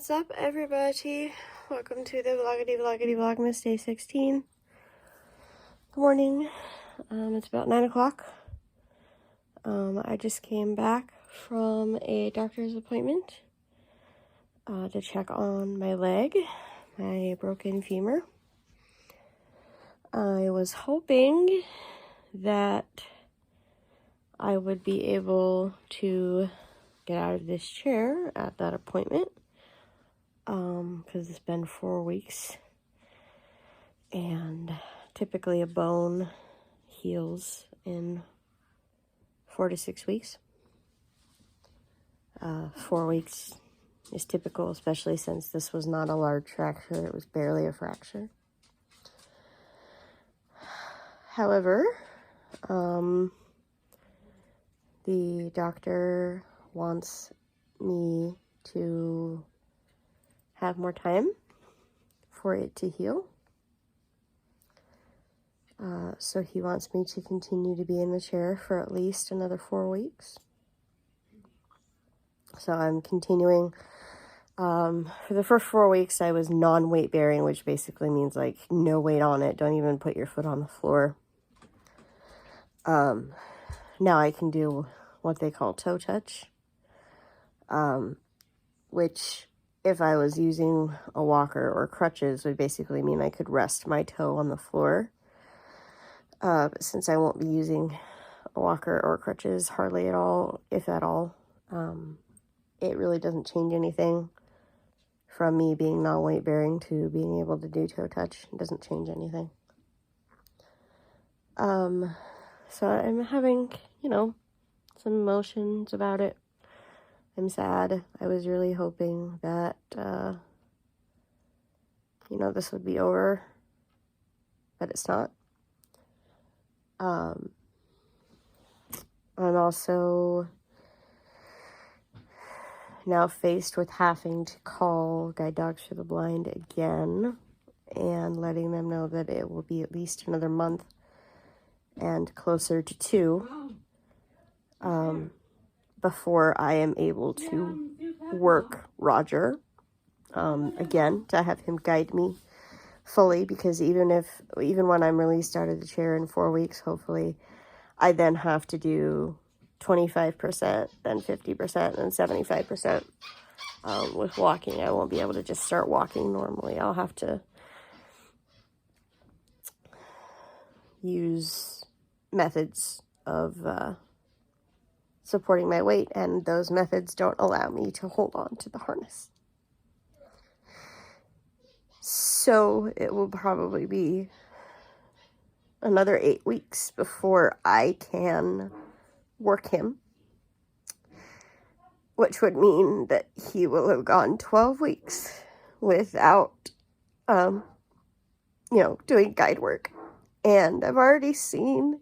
What's up, everybody? Welcome to the Vloggmas day 16. Good morning. It's about 9 o'clock. I just came back from a doctor's appointment to check on my leg, my broken femur. I was hoping that I would be able to get out of this chair at that appointment. Because it's been 4 weeks, and typically a bone heals in 4 to 6 weeks. 4 weeks is typical, especially since this was not a large fracture. It was barely a fracture. However, the doctor wants me to have more time for it to heal. So he wants me to continue to be in the chair for at least another 4 weeks. So I'm continuing. For the first 4 weeks, I was non-weight bearing, which basically means like no weight on it. Don't even put your foot on the floor. Now I can do what they call toe touch, which if I was using a walker or crutches would basically mean I could rest my toe on the floor. But since I won't be using a walker or crutches hardly at all, if at all, it really doesn't change anything from me being non-weight bearing to being able to do toe touch. It doesn't change anything. So I'm having, some emotions about it. I'm sad. I was really hoping that, this would be over, but it's not. I'm also now faced with having to call Guide Dogs for the Blind again and letting them know that it will be at least another month and closer to 2 before I am able to work Roger again, to have him guide me fully, because even when I'm released out of the chair in 4 weeks, hopefully, I then have to do 25%, then 50%, and 75% with walking. I won't be able to just start walking normally. I'll have to use methods of supporting my weight, and those methods don't allow me to hold on to the harness. So it will probably be another 8 weeks before I can work him, which would mean that he will have gone 12 weeks without, doing guide work. And I've already seen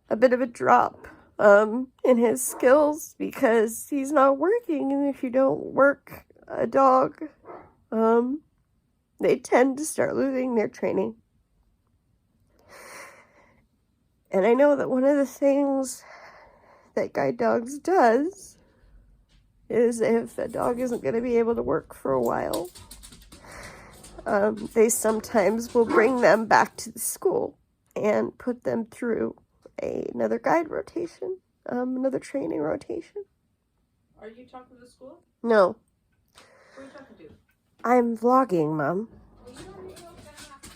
a bit of a drop in his skills because he's not working. And if you don't work a dog, they tend to start losing their training. And I know that one of the things that Guide Dogs does is if a dog isn't going to be able to work for a while, they sometimes will bring them back to the school and put them through another guide rotation, another training rotation. Are you talking to the school? No. Who are you talking to? I'm vlogging, Mom. Well, you don't even know what's going to happen.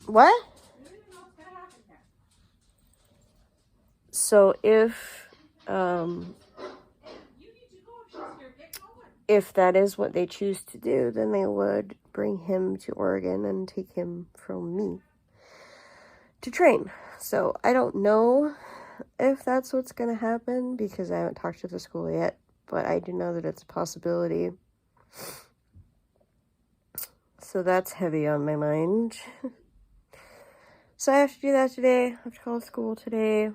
What? You don't even know what's going to happen here. So if that is what they choose to do, then they would bring him to Oregon and take him from me to train. So I don't know if that's what's going to happen because I haven't talked to the school yet, but I do know that it's a possibility. So that's heavy on my mind. So I have to do that today. I have to call school today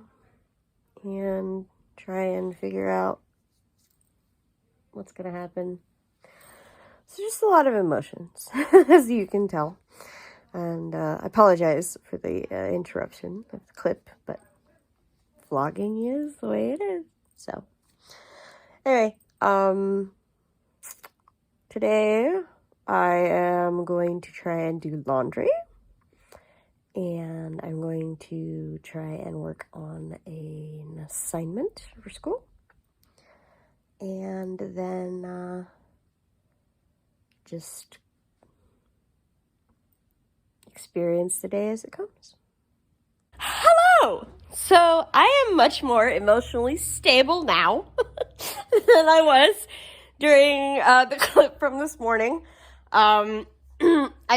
and try and figure out what's going to happen. So just a lot of emotions, as you can tell. And I apologize for the interruption of the clip, but vlogging is the way it is. So anyway, today I am going to try and do laundry. And I'm going to try and work on an assignment for school. And then just experience the day as it comes. Hello! So I am much more emotionally stable now than I was during the clip from this morning. I've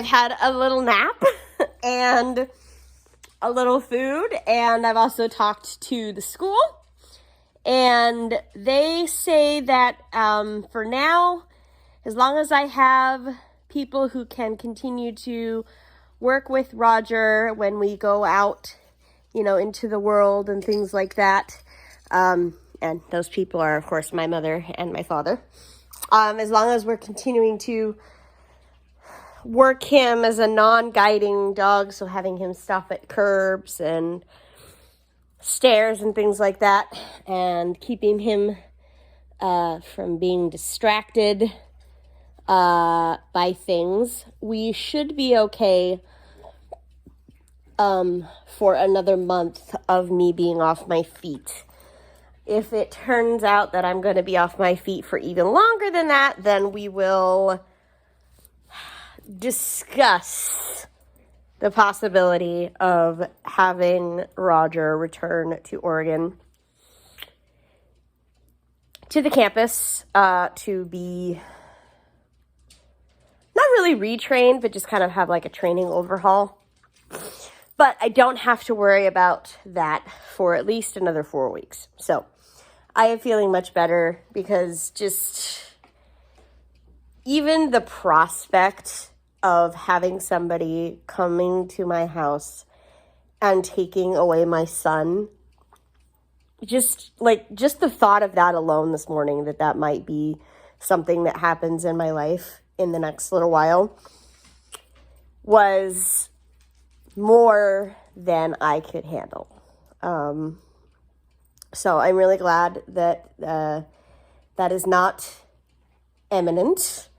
had a little nap and a little food, and I've also talked to the school. And they say that for now, as long as I have people who can continue to work with Roger when we go out, into the world and things like that, and those people are, of course, my mother and my father. As long as we're continuing to work him as a non-guiding dog, so having him stop at curbs and stairs and things like that, and keeping him from being distracted by things, we should be okay for another month of me being off my feet. If it turns out that I'm going to be off my feet for even longer than that, then we will discuss the possibility of having Roger return to Oregon, to the campus, to be not really retrained, but just kind of have like a training overhaul. But I don't have to worry about that for at least another 4 weeks. So I am feeling much better, because just even the prospect of having somebody coming to my house and taking away my son, just the thought of that alone this morning, that might be something that happens in my life in the next little while, was more than I could handle. So I'm really glad that that is not imminent,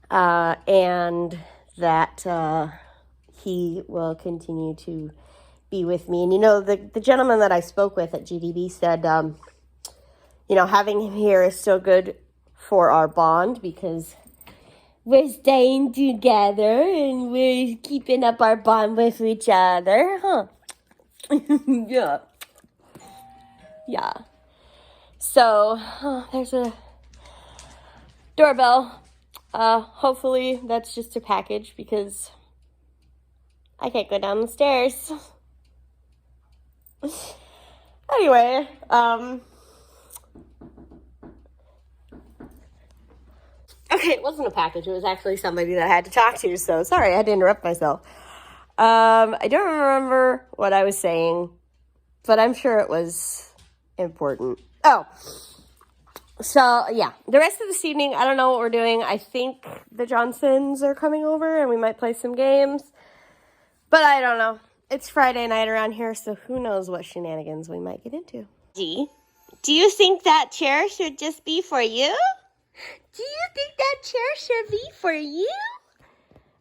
and that he will continue to be with me. And the gentleman that I spoke with at GDB said, having him here is so good for our bond, because we're staying together and we're keeping up our bond with each other, huh? Yeah. So, there's a doorbell. Hopefully that's just a package, because I can't go down the stairs. Anyway, okay, it wasn't a package. It was actually somebody that I had to talk to, so sorry, I had to interrupt myself. I don't remember what I was saying, but I'm sure it was important. Oh, so yeah, the rest of this evening, I don't know what we're doing. I think the Johnsons are coming over and we might play some games, but I don't know. It's Friday night around here, so who knows what shenanigans we might get into. Do you think that chair should just be for you? Do you think that chair should be for you?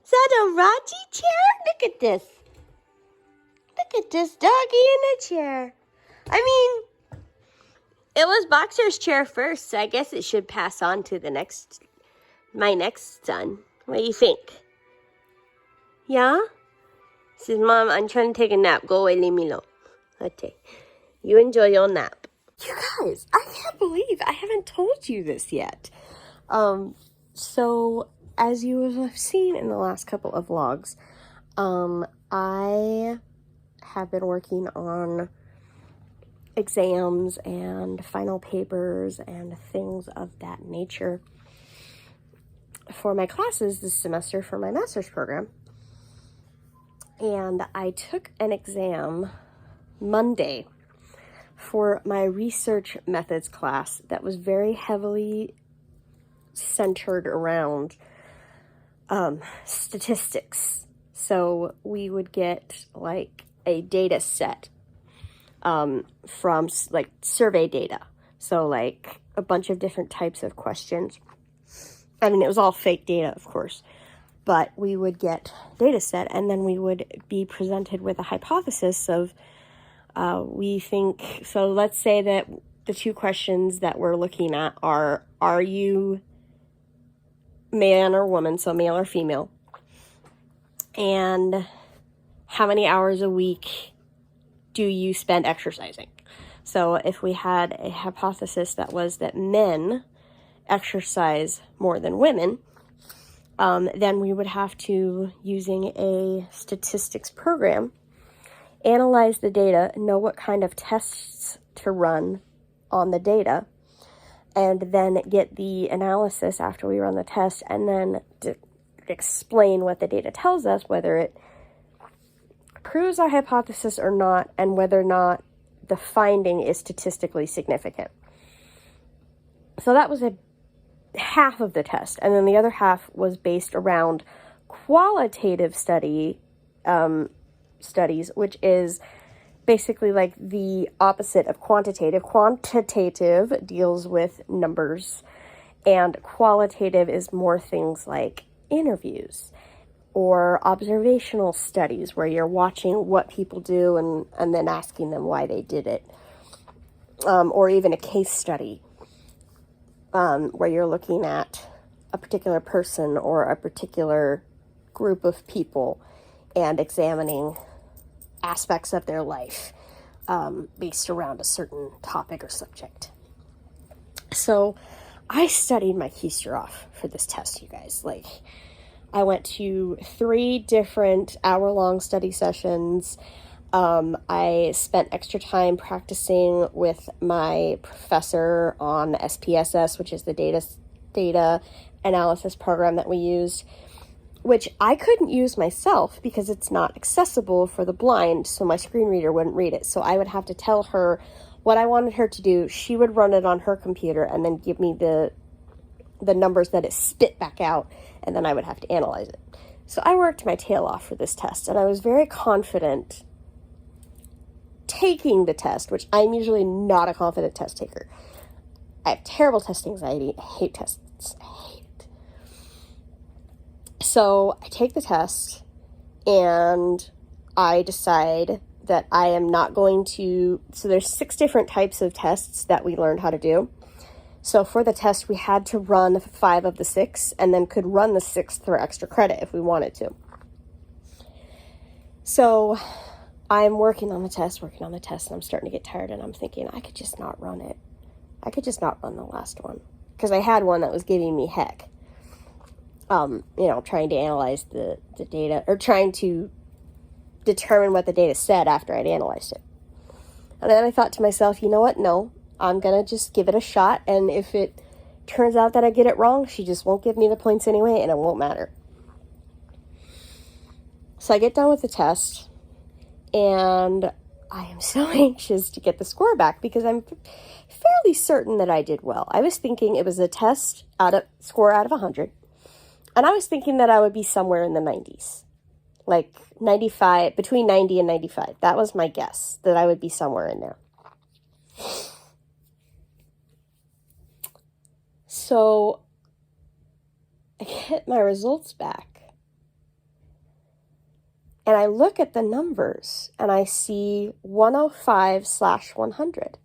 Is that a Raji chair? Look at this. Look at this doggy in a chair. I mean, it was Boxer's chair first, so I guess it should pass on to my next son. What do you think? Yeah? He says, Mom, I'm trying to take a nap. Go away, leave me alone. Okay. You enjoy your nap. You guys, I can't believe I haven't told you this yet. So as you have seen in the last couple of vlogs, I have been working on exams and final papers and things of that nature for my classes this semester for my master's program. And I took an exam Monday for my research methods class that was very heavily centered around statistics. So we would get like a data set from like survey data. So like a bunch of different types of questions. I mean, it was all fake data, of course, but we would get data set, and then we would be presented with a hypothesis of, we think, so let's say that the two questions that we're looking at are you man or woman, so male or female, and how many hours a week do you spend exercising? So if we had a hypothesis that was that men exercise more than women, then we would have to, using a statistics program, analyze the data, know what kind of tests to run on the data, and then get the analysis after we run the test, and then explain what the data tells us, whether it proves our hypothesis or not, and whether or not the finding is statistically significant. So that was half of the test, and then the other half was based around qualitative studies, which is basically like the opposite of quantitative. Quantitative deals with numbers, and qualitative is more things like interviews or observational studies where you're watching what people do and then asking them why they did it, or even a case study where you're looking at a particular person or a particular group of people and examining aspects of their life based around a certain topic or subject. So I studied my keister off for this test, you guys. Like, I went to 3 different hour-long study sessions. I spent extra time practicing with my professor on SPSS, which is the data analysis program that we used, which I couldn't use myself because it's not accessible for the blind, so my screen reader wouldn't read it. So I would have to tell her what I wanted her to do. She would run it on her computer and then give me the numbers that it spit back out, and then I would have to analyze it. So I worked my tail off for this test, and I was very confident taking the test, which I'm usually not a confident test taker. I have terrible test anxiety. I hate tests. I hate it. So I take the test, and I decide that I am not going to... So there's 6 different types of tests that we learned how to do. So for the test, we had to run 5 of the 6, and then could run the 6th for extra credit if we wanted to. So I'm working on the test, and I'm starting to get tired, and I'm thinking, I could just not run it. I could just not run the last one. Because I had one that was giving me heck. Trying to analyze the data, or trying to determine what the data said after I'd analyzed it. And then I thought to myself, you know what? No, I'm going to just give it a shot, and if it turns out that I get it wrong, she just won't give me the points anyway, and it won't matter. So I get done with the test, and I am so anxious to get the score back because I'm fairly certain that I did well. I was thinking it was a test score out of 100, and I was thinking that I would be somewhere in the 90s, like 95, between 90 and 95. That was my guess, that I would be somewhere in there. So I get my results back, and I look at the numbers, and I see 105/100.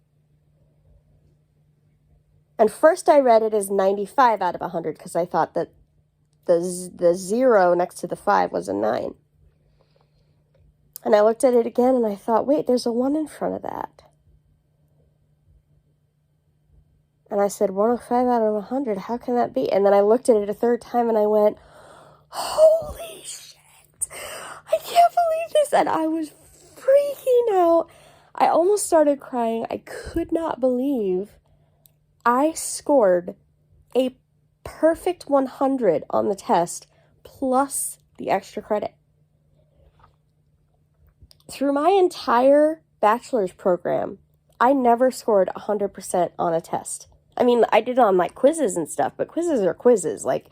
And first I read it as 95 out of 100 because I thought that the 0 next to the 5 was a 9. And I looked at it again, and I thought, wait, there's a 1 in front of that. And I said, 105 out of 100, how can that be? And then I looked at it a third time, and I went, holy shit, I can't believe this. And I was freaking out. I almost started crying. I could not believe I scored a perfect 100 on the test, plus the extra credit. Through my entire bachelor's program, I never scored 100% on a test. I mean, I did on like quizzes and stuff, but quizzes are quizzes. Like,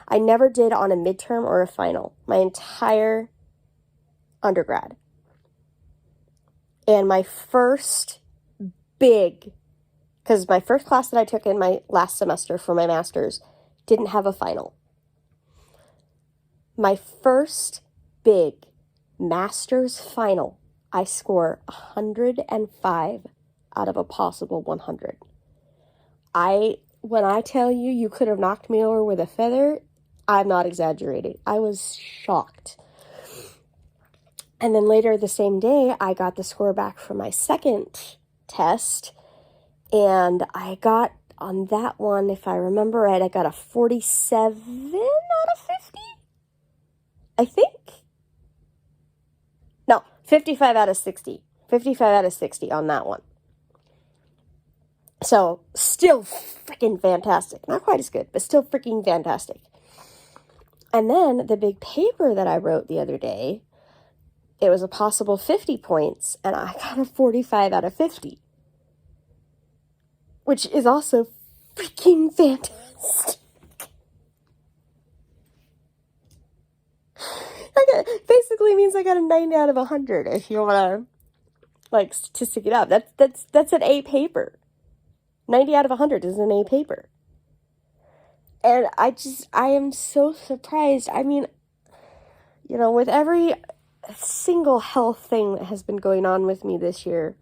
I never did on a midterm or a final my entire undergrad. And my first because my first class that I took in my last semester for my master's didn't have a final. My first big master's final, I score 105 out of a possible 100. When I tell you you could have knocked me over with a feather, I'm not exaggerating. I was shocked. And then later the same day, I got the score back from my second test, and I got on that one, if I remember right, I got a 47 out of 50, I think. No, 55 out of 60. 55 out of 60 on that one. So, still freaking fantastic. Not quite as good, but still freaking fantastic. And then the big paper that I wrote the other day, it was a possible 50 points, and I got a 45 out of 50. Which is also freaking fantastic. Basically means I got a 90 out of 100 if you want to, statistic it up. That's an A paper. 90 out of 100 is an A paper. And I am so surprised. I mean, with every single health thing that has been going on with me this year,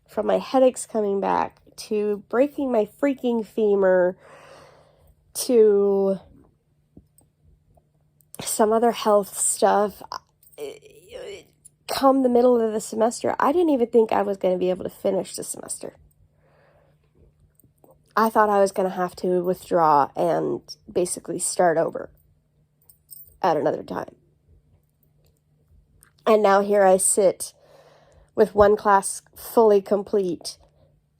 from my headaches coming back, to breaking my freaking femur, to some other health stuff, come the middle of the semester, I didn't even think I was going to be able to finish the semester. I thought I was going to have to withdraw and basically start over at another time. And now here I sit with one class fully complete,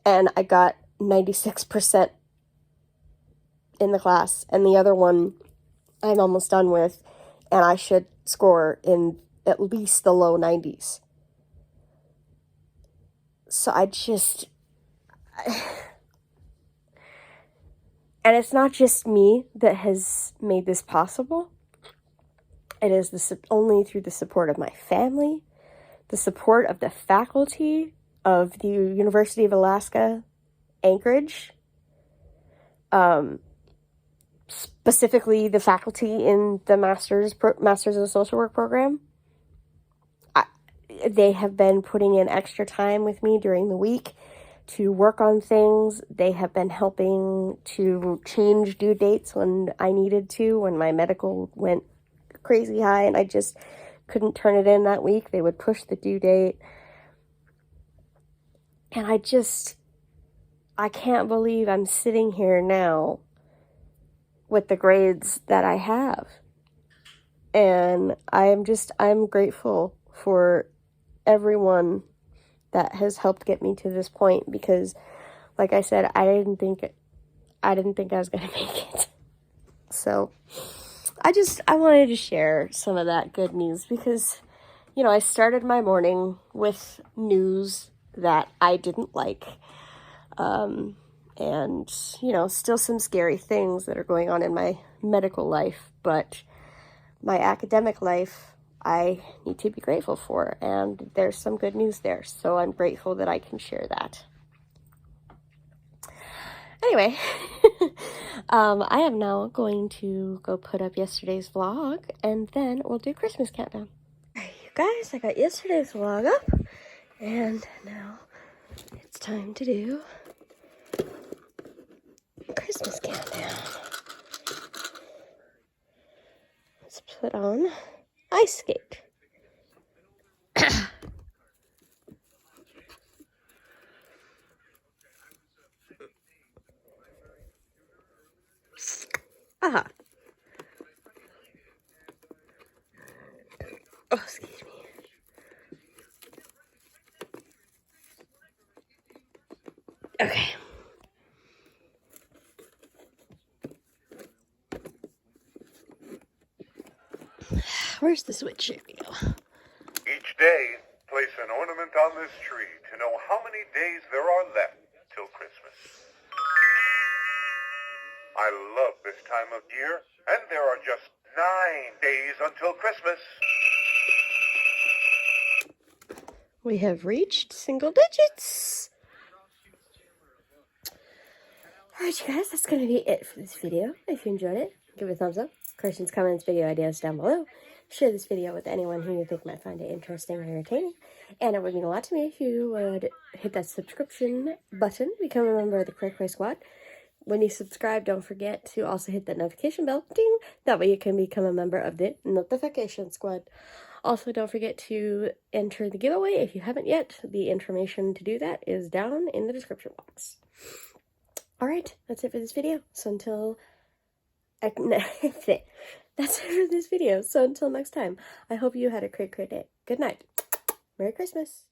and I got 96% in the class, and the other one I'm almost done with, and I should score in at least the low 90s. So and it's not just me that has made this possible. It is only through the support of my family, the support of the faculty of the University of Alaska, Anchorage, specifically the faculty in the Masters of Social Work program. They have been putting in extra time with me during the week to work on things. They have been helping to change due dates when I needed to, when my medical went crazy high and I just couldn't turn it in that week. They would push the due date. And I can't believe I'm sitting here now with the grades that I have. And I'm grateful for everyone that has helped get me to this point, because like I said, I didn't think I was going to make it. So I wanted to share some of that good news, because I started my morning with news that I didn't like. And still some scary things that are going on in my medical life, but my academic life, I need to be grateful for, and there's some good news there, so I'm grateful that I can share that. Anyway, I am now going to go put up yesterday's vlog, and then we'll do Christmas countdown. Alright, you guys, I got yesterday's vlog up, and now it's time to do Christmas countdown. Let's put on ice skate. Aha. Oh, excuse me. Okay. Where's the switch? Here we go. Each day, place an ornament on this tree to know how many days there are left till Christmas. I love this time of year, and there are just 9 days until Christmas. We have reached single digits. Alright, you guys, that's going to be it for this video. If you enjoyed it, give it a thumbs up. Questions, comments, video ideas down below. Share this video with anyone who you think might find it interesting or entertaining. And it would mean a lot to me if you would hit that subscription button, become a member of the Cray Cray Squad. When you subscribe, don't forget to also hit that notification bell, ding! That way you can become a member of the Notification Squad. Also, don't forget to enter the giveaway if you haven't yet. The information to do that is down in the description box. Alright, that's it for this video. So until... that's it for this video. So until next time, I hope you had a great day. Good night. Merry Christmas.